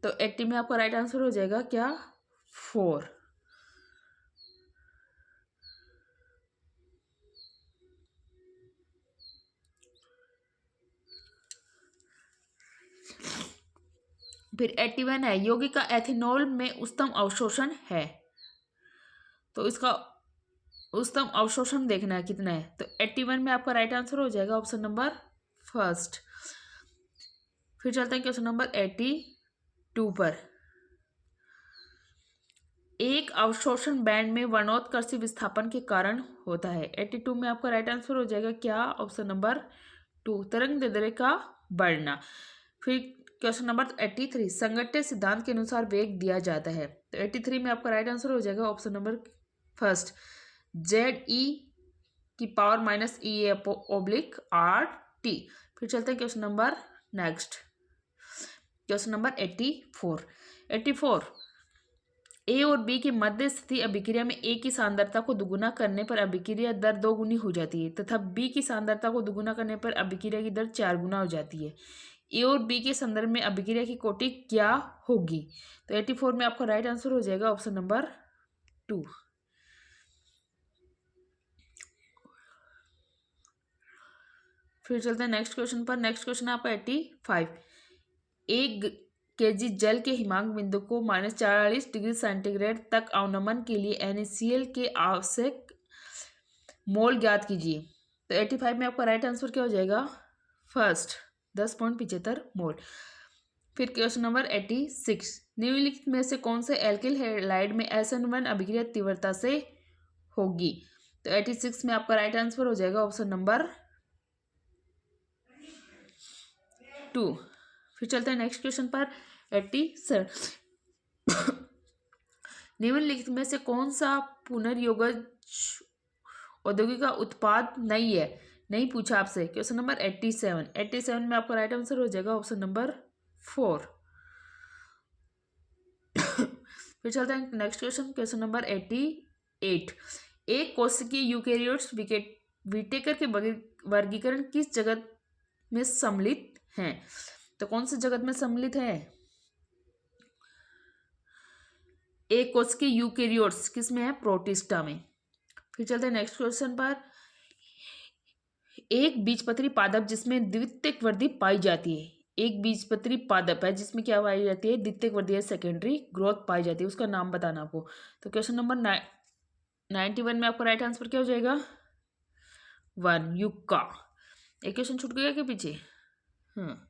तो 80 में आपका राइट आंसर हो जाएगा क्या? 4। फिर 81 है यौगिक का एथेनॉल में उच्चतम अवशोषण है। तो इसका उच्चतम अवशोषण देखना है कितना है। तो 81 में आपका राइट आंसर हो जाएगा ऑप्शन नंबर फर्स्ट। फिर चलते हैं क्वेश्चन नंबर 82 पर। एक अवशोषण बैंड में वर्णोत्कर्षी विस्थापन के कारण होता है। 82 में आपका राइट आंसर हो जाएगा क्या? ऑप्शन नंबर 2 तरंग दैर्ध्य का बढ़ना। फिर क्वेश्चन नंबर 83। संगट्य सिद्धांत के अनुसार वेग दिया जाता है। तो 83 में आपका राइट आंसर हो जाएगा ऑप्शन नंबर फर्स्ट ZE की पावर माइनस EA/RT। फिर चलते हैं question number next. Question number 84। A और B के मध्य स्थिति अभिक्रिया में A की सांद्रता को दुगुना करने पर अभिक्रिया दर 2 गुनी हो जाती है तथा B की सांद्रता को दुगुना करने पर अभिक्रिया की दर 4 गुना हो जाती है। A और B के संदर्भ में अभिक्रिया की कोटि क्या होगी? तो 84 में आपका राइट आंसर हो जाएगा ऑप्शन नंबर 2। फिर चलते हैं नेक्स्ट क्वेश्चन पर। नेक्स्ट क्वेश्चन है आपका 85। 1 kg जल के हिमांक बिंदु को -40 डिग्री सेंटीग्रेड तक अवनमन के लिए NaCl के आवश्यक मोल ज्ञात कीजिए। तो 85 में आपका राइट आंसर क्या हो जाएगा? फर्स्ट 10.75 मोल। फिर क्वेश्चन नंबर 86। निम्नलिखित में से कौन से एल्किल हैलाइड में SN1 अभिक्रिया तीव्रता से होगी? तो 86 में आपका राइट आंसर हो जाएगा ऑप्शन नंबर 2। फिर चलते हैं नेक्स्ट क्वेश्चन पर। 87। निम्नलिखित में से कौन सा पुनर्योगज औद्योगिक का उत्पाद नहीं है? नहीं पूछा आपसे। क्वेश्चन नंबर 87 में आपका राइट आंसर हो जाएगा ऑप्शन नंबर 4। फिर चलते हैं नेक्स्ट क्वेश्चन। Question number 88। 8। एक कोशिकीय यूकेरियोट्स विटेकर के वर्गीकरण किस जगत में सम्मिलित हैं? तो कौन से जगत में सम्मिलित है? एक कोशिकीय यूकेरियोट्स किस में है? प्रोटिस्टा में। फिर चलते हैं नेक्स्ट क्वेश्चन पर। एक बीजपत्री पादप जिसमें द्वितीयक वृद्धि पाई जाती है। एक बीजपत्री पादप है जिसमें क्या पाई जाती है? द्वितीयक वृद्धि या सेकेंडरी ग्रोथ पाई जाती है, उसका नाम बताना आपको। तो क्वेश्चन नंबर 91 में आपका राइट आंसर क्या हो जाएगा? 1 युक्का। एक क्वेश्चन छूट गया क्या पीछे? हाँ,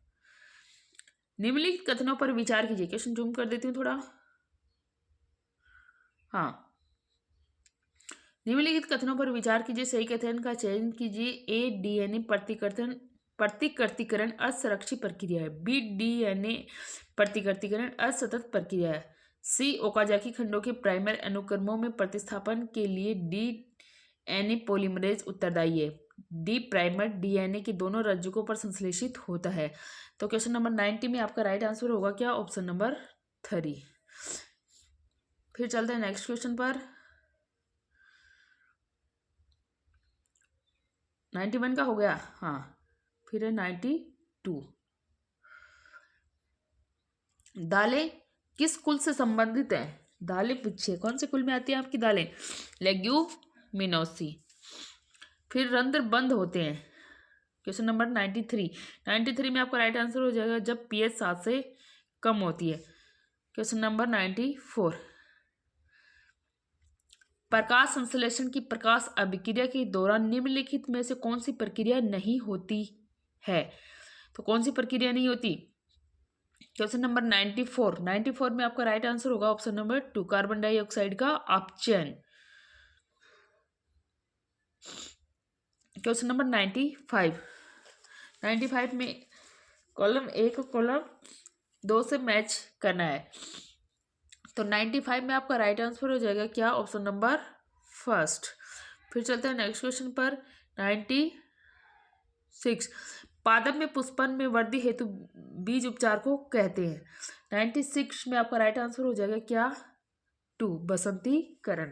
निम्नलिखित कथनों पर विचार कीजिए। क्वेश्चन जूम कर देती हूँ थोड़ा। हाँ, निम्नलिखित कथनों पर विचार कीजिए, सही कथन का चयन कीजिए। ए डीएनए प्रतिकृतिकरण असंरक्षित प्रक्रिया है। बी डीएनए प्रतिकृतिकरण असतत प्रक्रिया है। सी ओकाजाकी खंडों के प्राइमर अनुक्रमों में प्रतिस्थापन के लिए डीएनए पॉलीमरेज उत्तरदायी है। डी प्राइमर डीएनए के दोनों रज्जुकों पर संश्लेषित होता है। तो क्वेश्चन नंबर 90 में आपका राइट आंसर होगा क्या? Option number 3। फिर चलते हैं नेक्स्ट क्वेश्चन पर। 91 का हो गया। हाँ, फिर है 92। दालें किस कुल से संबंधित है? दालें पूछिए कौन से कुल में आती है आपकी दालें? लेग्यूमिनोसी। फिर रंध्र बंद होते हैं। क्वेश्चन नंबर 93 में आपका राइट आंसर हो जाएगा जब पीएच 7 से कम होती है। Question number 94। प्रकाश संश्लेषण की प्रकाश अभिक्रिया के दौरान निम्नलिखित में से कौन सी प्रक्रिया नहीं होती है? तो कौन सी प्रक्रिया नहीं होती? क्वेश्चन नंबर 94 में आपका राइट आंसर होगा ऑप्शन नंबर 2 कार्बन डाइऑक्साइड का अपचयन। क्वेश्चन नंबर 95 में कॉलम 1 और कॉलम 2 से मैच करना है। तो 95 में आपका राइट आंसर हो जाएगा क्या? Option number 1। फिर चलते हैं नेक्स्ट क्वेश्चन पर। 96 पादप में पुष्पन में वृद्धि हेतु बीज उपचार को कहते हैं। 96 में आपका राइट आंसर हो जाएगा क्या? 2 बसंतीकरण।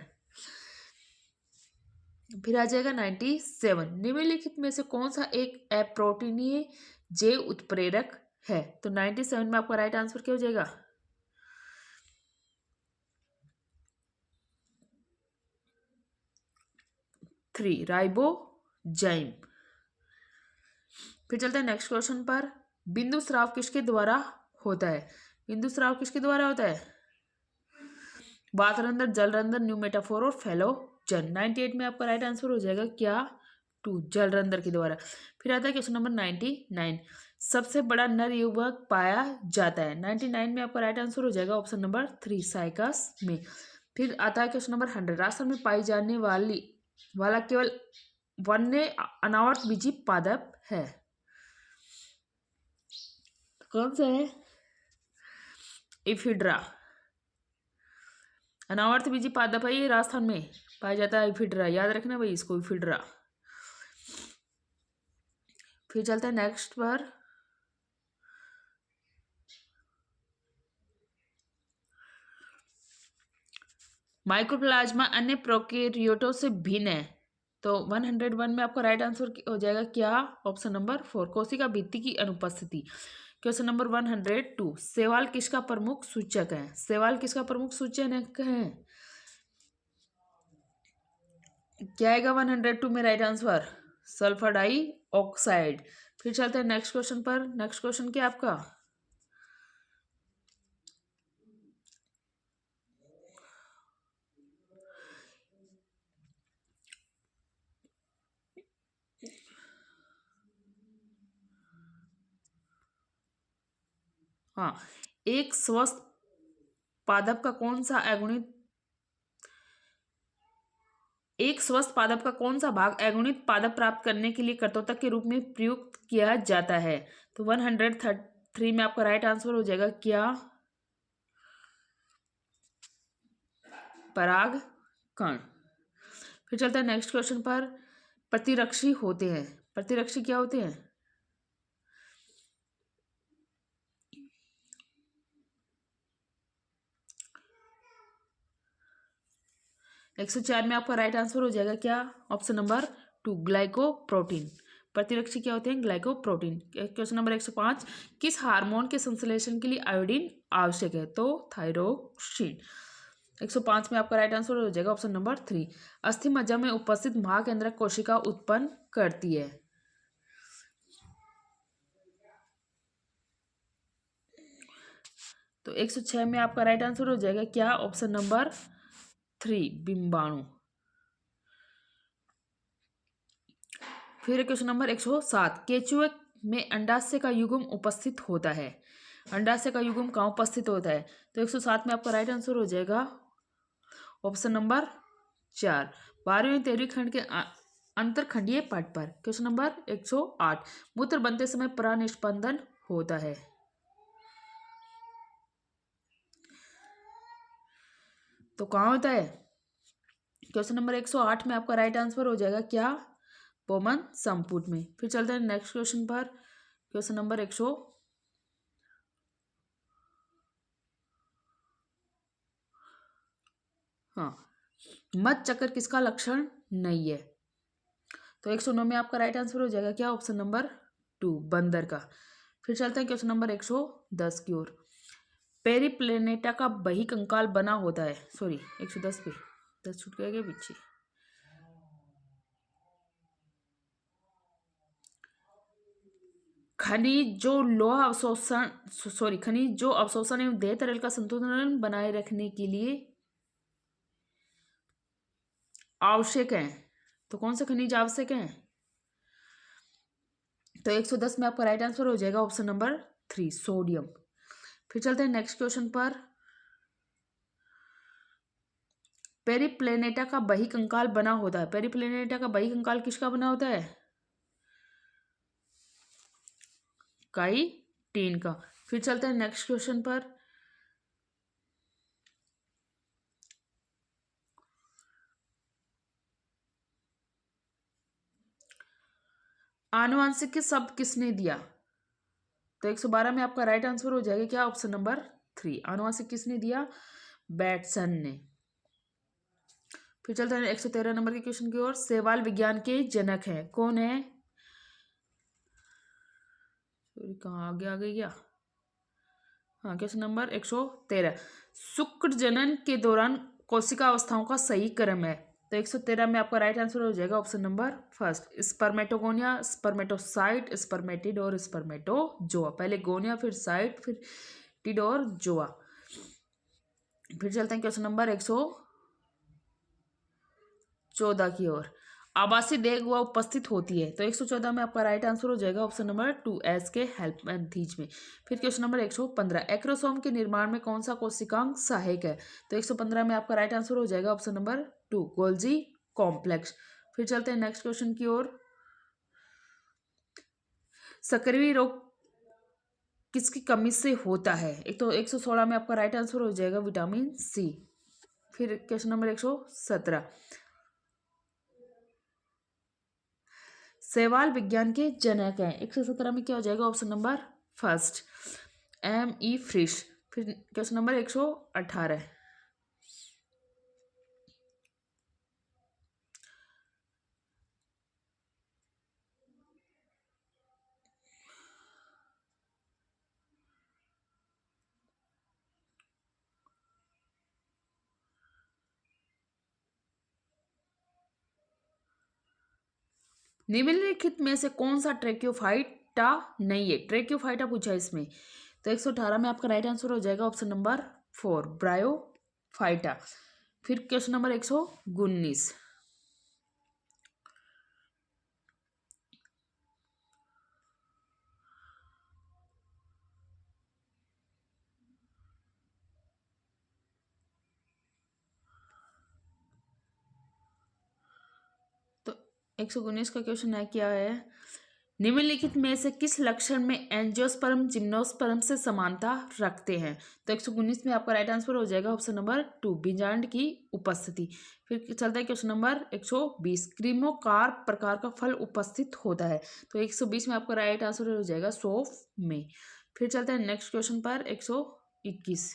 फिर आ जाएगा 97 निम्नलिखित में से कौन सा एक अप्रोटीनीय जैव उत्प्रेरक है? तो 97 में आपका राइट आंसर क्या हो जाएगा? 3 राइबोजाइम। फिर चलते हैं नेक्स्ट क्वेश्चन पर। बिंदु स्राव किसके द्वारा होता है? बिंदु स्राव किसके द्वारा होता है? वातरंध्र, जलरंध्र, न्यूमेटाफोर और फैलोजन। 98 में आपका राइट आंसर हो जाएगा क्या? 2 जलरंध्र के द्वारा। फिर आता है क्वेश्चन नंबर 99 सबसे बड़ा नर युवक पाया जाता है। 99 में आपका राइट आंसर हो जाएगा ऑप्शन नंबर 3 साइकस में। फिर आता है क्वेश्चन नंबर 100 राष्ट्र में पाई जाने वाला केवल वन्य अनावर्त बीजी पादप है। कौन सा है? इफिड्रा। अनावर्त बीजी पादप है, ये राजस्थान में पाया जाता है। इफिड्रा याद रखना भाई इसको, इफिड्रा। फिर चलते हैं नेक्स्ट पर। माइक्रोप्लाज्मा अन्य प्रोकैरियोटों से भिन्न है। तो 101 में आपका राइट आंसर हो जाएगा क्या? ऑप्शन नंबर 4 कोशिका भित्ति की अनुपस्थिति। क्वेश्चन नंबर 102 शैवाल किसका प्रमुख सूचक है? शैवाल किसका प्रमुख सूचक है? क्या आएगा 102 में राइट आंसर? Sulphur dioxide. फिर चलते हैं नेक्स्ट क्वेश्चन पर। नेक्स्ट क्वेश्चन क्या आपका? हाँ, एक स्वस्थ पादप का कौन सा भाग अगुणित पादप प्राप्त करने के लिए कर्तोतक के रूप में प्रयुक्त किया जाता है? तो 103 में आपका राइट आंसर हो जाएगा क्या? परागकण। फिर चलते हैं नेक्स्ट क्वेश्चन पर। प्रतिरक्षी होते हैं। प्रतिरक्षी क्या होते हैं? 104 में आपका राइट आंसर हो जाएगा क्या? Option number 2 glycoprotein. प्रतिरक्षी क्या होते हैं? ग्लाइकोप्रोटीन। क्वेश्चन नंबर 105 किस हार्मोन के संश्लेषण के लिए आयोडीन आवश्यक है? तो थायरोक्सिन। 105 में आपका राइट आंसर हो जाएगा ऑप्शन नंबर 3 अस्थि मज्जा में उपस्थित महाकेंद्रक कोशिका उत्पन्न करती है। तो 106 में आपका राइट आंसर हो जाएगा क्या? Option number 3 बिंबाणु। फिर क्वेश्चन नंबर 107 केचुए में अंडाशय का युग्म उपस्थित होता है। अंडाशय का युग्म कहाँ उपस्थित होता है? तो 107 में आपका राइट आंसर हो जाएगा ऑप्शन नंबर 4 12वीं और 13वीं खंड के अंतरखंडीय पाठ पर। क्वेश्चन नंबर 108 मूत्र बनते समय परानिष्पंदन होता है। तो कहाँ होता है? क्वेश्चन नंबर 108 में आपका राइट आंसर हो जाएगा क्या? पोमन संपुट में। फिर चलते हैं नेक्स्ट क्वेश्चन पर। क्वेश्चन नंबर 100 हाँ मत चक्कर किसका लक्षण नहीं है? तो 109 में आपका राइट आंसर हो जाएगा क्या? ऑप्शन नंबर 2 बंदर का। फिर चलते हैं क्वेश्चन नंबर 110 की ओर। पेरिप्लेनेटा का बहिकंकाल बना होता है। सॉरी 110 पे 10 छूट गया पीछे। खनिज जो लोहा अवशोषण खनिज जो अवशोषण एवं देह तरल का संतुलन बनाए रखने के लिए आवश्यक है। तो कौन से खनिज आवश्यक हैं? तो 110 में आपका राइट आंसर हो जाएगा ऑप्शन नंबर 3 सोडियम। फिर चलते हैं नेक्स्ट क्वेश्चन पर। पेरिप्लेनेटा का बहिकंकाल बना होता है। पेरिप्लेनेटा का बहिकंकाल किसका बना होता है? काइटिन का। फिर चलते हैं नेक्स्ट क्वेश्चन पर। आनुवांशिक के शब्द किसने दिया? तो 112 में आपका राइट आंसर हो जाएगा क्या? ऑप्शन नंबर 3 आनुवांशिक किसने दिया? बैटसन ने। फिर चलते हैं 113 नंबर के क्वेश्चन की ओर। शैवाल विज्ञान के जनक हैं। कौन है? कहाँ आगे आ गई क्या? हाँ क्वेश्चन नंबर 113 शुक्र जनन के दौरान कोशिका अवस्थाओं का सही क्रम है। तो 113 में आपका राइट आंसर हो जाएगा option number first spermatogonia, spermatocyte, spermatid और स्पर्मेटोजोआ। पहले गोनिया फिर साइट फिर टिड और जोआ। फिर चलते हैं क्वेश्चन नंबर 114 की ओर। आवासीय देह गुहा उपस्थित होती है। तो 114 में आपका राइट आंसर हो जाएगा ऑप्शन नंबर 2 एस के हेल्पैंथीज में। फिर क्वेश्चन नंबर 115 एक्रोसोम के निर्माण में कौन सा कोशिकांग सहायक है? तो 115 में आपका राइट आंसर हो जाएगा ऑप्शन नंबर 2 गोल्जी कॉम्प्लेक्स। फिर चलते हैं नेक्स्ट क्वेश्चन की ओर। सक्रिय रोग किसकी कमी से होता है? एक तो 116 में आपका राइट आंसर हो जाएगा विटामिन सी। फिर क्वेश्चन नंबर 117 शैवाल विज्ञान के जनक हैं। 117 में क्या हो जाएगा? Option number first M.E. फ्रिश। फिर क्वेश्चन नंबर 118 निम्नलिखित में से कौन सा ट्रेक्योफाइटा नहीं है? ट्रेक्योफाइटा पूछा इसमें। तो 118 में आपका राइट आंसर हो जाएगा ऑप्शन नंबर 4 ब्रायोफाइटा। फिर क्वेश्चन नंबर 119 तो 119 का क्वेश्चन है क्या है? निम्नलिखित में से किस लक्षण में एंजियोस्पर्म जिम्नोस्पर्म से समानता रखते हैं? तो 119 में आपका राइट आंसर हो जाएगा ऑप्शन नंबर 2 बीजांड की उपस्थिति। फिर चलता है क्वेश्चन नंबर 120 क्रीमोकार प्रकार का फल उपस्थित होता है। तो 120 में आपका राइट आंसर हो जाएगा सौंफ में। फिर चलते हैं नेक्स्ट क्वेश्चन पर 121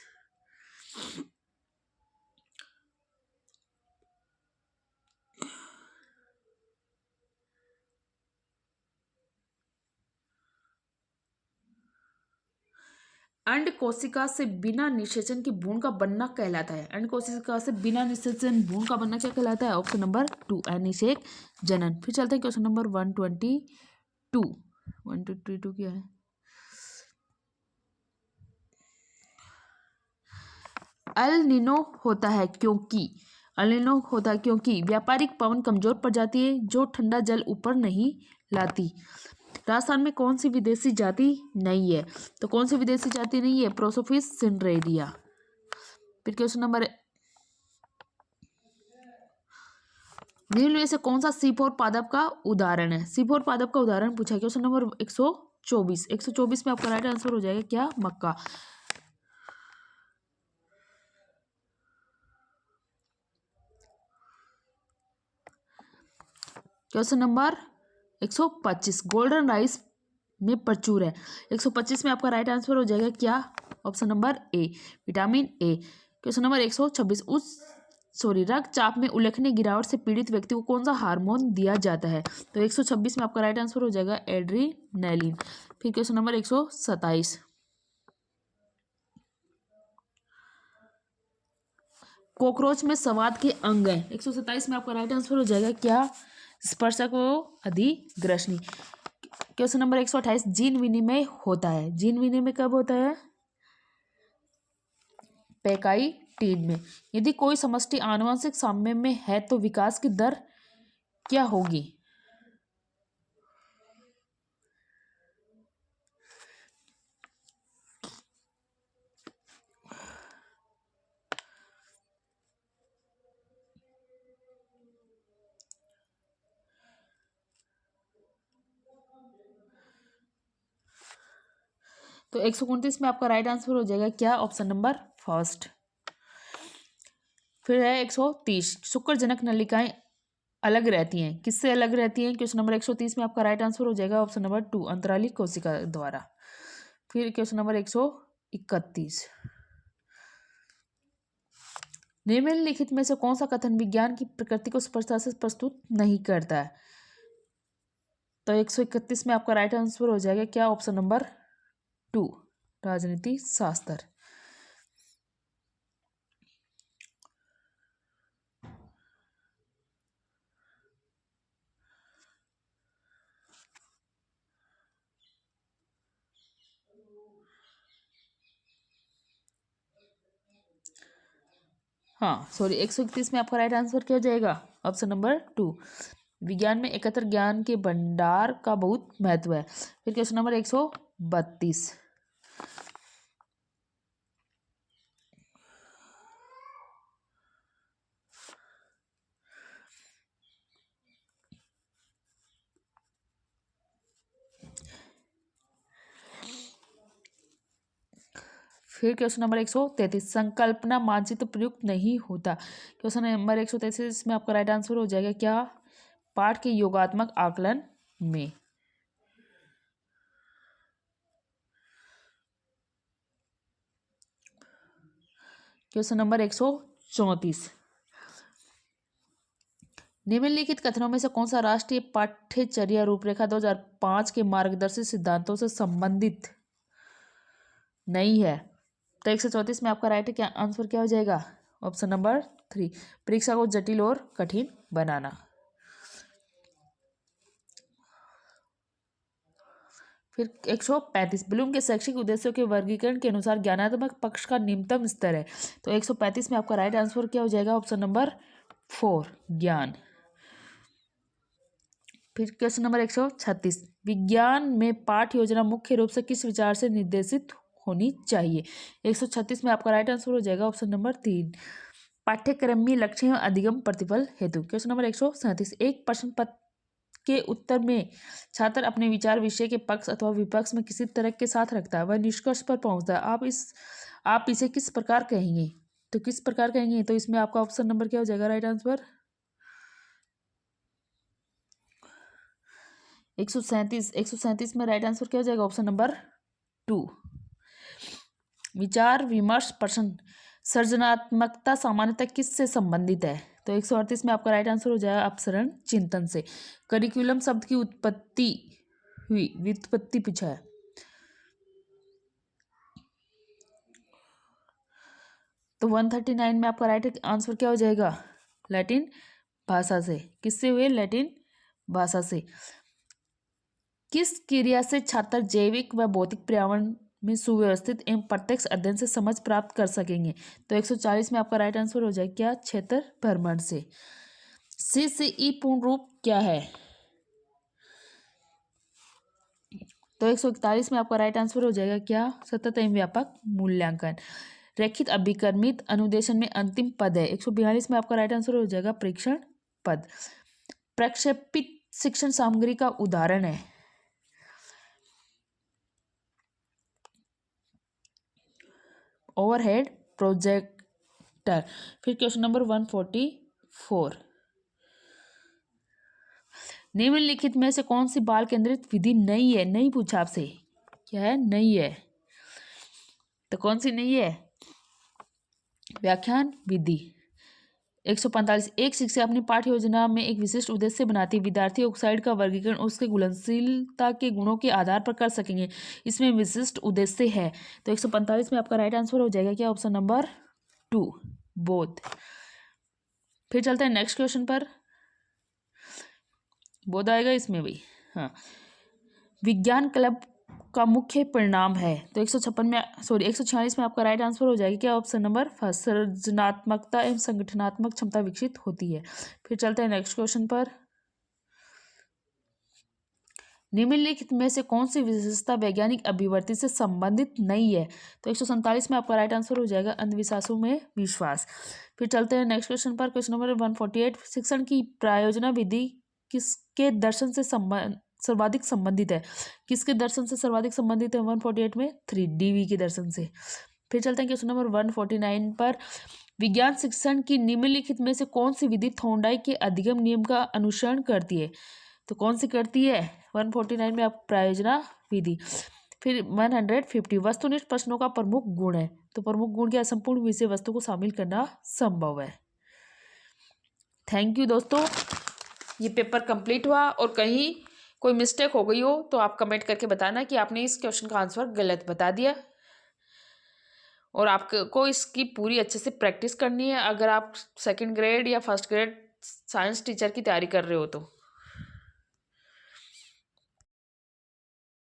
अंड कोशिका से बिना निषेचन की भ्रूण का बनना कहलाता है। अंड कोशिका से बिना निषेचन भ्रूण का बनना क्या कहलाता है? ऑप्शन नंबर 2 अनिषेक जनन। फिर चलते हैं क्वेश्चन नंबर 122। 122 क्या है? अल नीनो होता है क्योंकि व्यापारिक पवन कमजोर पड़ जाती है जो ठंडा जल ऊपर नहीं लाती। राजस्थान में कौन सी विदेशी जाति नहीं है? तो कौन सी विदेशी जाति नहीं है? प्रोसोफिस सिंड्रेरिया। फिर क्वेश्चन नंबर, निम्न में से कौन सा C4 पादप का उदाहरण है? C4 पादप का उदाहरण पूछा। Question number 124। 124 में आपका राइट आंसर हो जाएगा क्या? मक्का। क्वेश्चन नंबर 125, गोल्डन राइस में प्रचुर है। 125 में आपका राइट आंसर हो जाएगा क्या? Option number A vitamin A. Question number 126, रक्तचाप में उल्लेखनीय गिरावट से पीड़ित व्यक्ति को कौन सा हार्मोन दिया जाता है? तो 126 में आपका राइट आंसर हो जाएगा एड्रीनलिन। फिर क्वेश्चन नंबर 127, कॉकरोच में संवाद के अंग है। 127 में आपका राइट आंसर हो जाएगा क्या? स्पर्शक व अधिग्रसनी। क्वेश्चन नंबर 128, जीन विनिमय होता है। जीन विनिमय कब होता है? पैकाइटिन में। यदि कोई समष्टि आनुवंशिक साम्य में है तो विकास की दर क्या होगी? तो 129 में आपका राइट आंसर हो जाएगा क्या? Option number first. फिर है 130, शुक्रजनक नलिकाएं अलग रहती हैं। किससे अलग रहती हैं? क्वेश्चन नंबर 130 में आपका राइट आंसर हो जाएगा ऑप्शन नंबर 2 अंतराली कोशिका द्वारा। फिर क्वेश्चन नंबर 131, निम्नलिखित में से कौन सा कथन विज्ञान की प्रकृति को स्पष्टता से प्रस्तुत नहीं करता है? तो 131 में आपका राइट आंसर हो जाएगा क्या? ऑप्शन नंबर 2 राजनीति शास्त्र। हाँ 131 में आपका राइट आंसर क्या हो जाएगा? ऑप्शन नंबर 2 विज्ञान में एकत्र ज्ञान के भंडार का बहुत महत्व है। फिर क्वेश्चन नंबर 132, फिर क्वेश्चन नंबर 133, संकल्पना मानचित्र प्रयुक्त नहीं होता। क्वेश्चन नंबर 133 में आपका राइट आंसर हो जाएगा क्या? पाठ के योगात्मक आकलन में। क्वेश्चन नंबर 134, निम्नलिखित कथनों में से कौन सा राष्ट्रीय पाठ्यचर्या रूपरेखा 2005 के मार्गदर्शी सिद्धांतों से संबंधित नहीं है? तो 134 में आपका राइट क्या आंसर क्या हो जाएगा? ऑप्शन नंबर 3 परीक्षा को जटिल और कठिन बनाना। फिर 135, ब्लूम के शैक्षिक उद्देश्यों के वर्गीकरण के अनुसार ज्ञानात्मक पक्ष का निम्नतम स्तर है। तो 135 में आपका राइट आंसर क्या हो जाएगा? ऑप्शन नंबर 4 ज्ञान। फिर क्वेश्चन नंबर 136, विज्ञान में पाठ योजना मुख्य रूप से किस विचार से निर्देशित होनी चाहिए? 136 में आपका राइट आंसर हो जाएगा ऑप्शन नंबर 3 पाठ्यक्रम में लक्ष्य एवं अधिगम प्रतिफल हेतु। क्वेश्चन नंबर 137, एक प्रश्न पत्र के उत्तर में छात्र अपने विचार विषय के पक्ष अथवा विपक्ष में किसी तर्क के साथ रखता है, वह निष्कर्ष पर पहुंचता है, आप इसे किस प्रकार कहेंगे? तो किस प्रकार कहेंगे? तो इसमें आपका ऑप्शन नंबर क्या हो जाएगा राइट आंसर? 137 में राइट आंसर क्या हो जाएगा? ऑप्शन नंबर 2 विचार विमर्श प्रश्न। सृजनात्मकता सामान्यतः किससे संबंधित है? तो 138 में आपका राइट आंसर हो जाएगा अपसरण चिंतन से। करिकुलम शब्द की व्युत्पत्ति पूछा है। तो 139 में आपका राइट आंसर क्या हो जाएगा? लैटिन भाषा से। किससे हुए? लैटिन भाषा से। किस क्रिया से छात्र जैविक व भौतिक पर्यावरण में सुव्यवस्थित एवं प्रत्यक्ष अध्ययन से समझ प्राप्त कर सकेंगे? तो 140 में आपका राइट आंसर हो जाएगा क्या? क्षेत्र भ्रमण से। CCE पूर्ण रूप क्या है? तो 141 में आपका राइट आंसर हो जाएगा क्या? सतत एवं व्यापक मूल्यांकन। रैखिक अभिक्रमित अनुदेशन में अंतिम पद है। 142 में आपका राइट आंसर हो जाएगा प्रेक्षण पद। प्रक्षेपित शिक्षण सामग्री का उदाहरण है। Overhead projector. फिर क्वेश्चन नंबर 144, निम्नलिखित में से कौन सी बाल केंद्रित विधि नहीं है? नहीं पूछा आपसे, क्या है? नहीं है। तो कौन सी नहीं है? व्याख्यान विधि। 145, एक शिक्षक अपनी पाठ्य योजना में एक विशिष्ट उद्देश्य बनाती है। विद्यार्थी ऑक्साइड का वर्गीकरण उसके घुलनशीलता के गुणों के आधार पर कर सकेंगे। इसमें विशिष्ट उद्देश्य है। तो 145 में आपका राइट आंसर हो जाएगा क्या? Option number 2, both. फिर चलते हैं नेक्स्ट क्वेश्चन पर। बोध आएगा इसमें भी। हाँ, विज्ञान क्लब का मुख्य परिणाम है। तो 146 में आपका राइट आंसर हो जाएगा क्या? ऑप्शन नंबर फर्स्ट, सृजनात्मकता एवं संगठनात्मक क्षमता विकसित होती है। फिर चलते हैं नेक्स्ट क्वेश्चन पर। निम्नलिखित में से कौन सी विशेषता वैज्ञानिक अभिवृत्ति से संबंधित नहीं है? तो 147 में आपका राइट आंसर हो जाएगा अंधविश्वासों में विश्वास। फिर चलते हैं नेक्स्ट क्वेश्चन पर। क्वेश्चन नंबर 148, शिक्षण की प्रायोजना विधि किसके दर्शन से सर्वाधिक संबंधित है? किसके दर्शन से सर्वाधिक संबंधित है? 148 में 3DV के दर्शन से। फिर चलते हैं क्वेश्चन नंबर 149 पर। विज्ञान शिक्षण की निम्नलिखित में से कौन सी विधि थॉर्नडाइक के अधिगम नियम का अनुसरण करती है? तो कौन सी करती है? 149 में आप प्रायोजना विधि। फिर 150, वस्तुनिष्ठ प्रश्नों का प्रमुख गुण है। तो प्रमुख गुण क्या? संपूर्ण विषय वस्तु को शामिल करना संभव है। थैंक यू दोस्तों, ये पेपर कंप्लीट हुआ और कहीं कोई मिस्टेक हो गई हो तो आप कमेंट करके बताना कि आपने इस क्वेश्चन का आंसर गलत बता दिया। और आपको इसकी पूरी अच्छे से प्रैक्टिस करनी है अगर आप सेकंड ग्रेड या फर्स्ट ग्रेड साइंस टीचर की तैयारी कर रहे हो तो।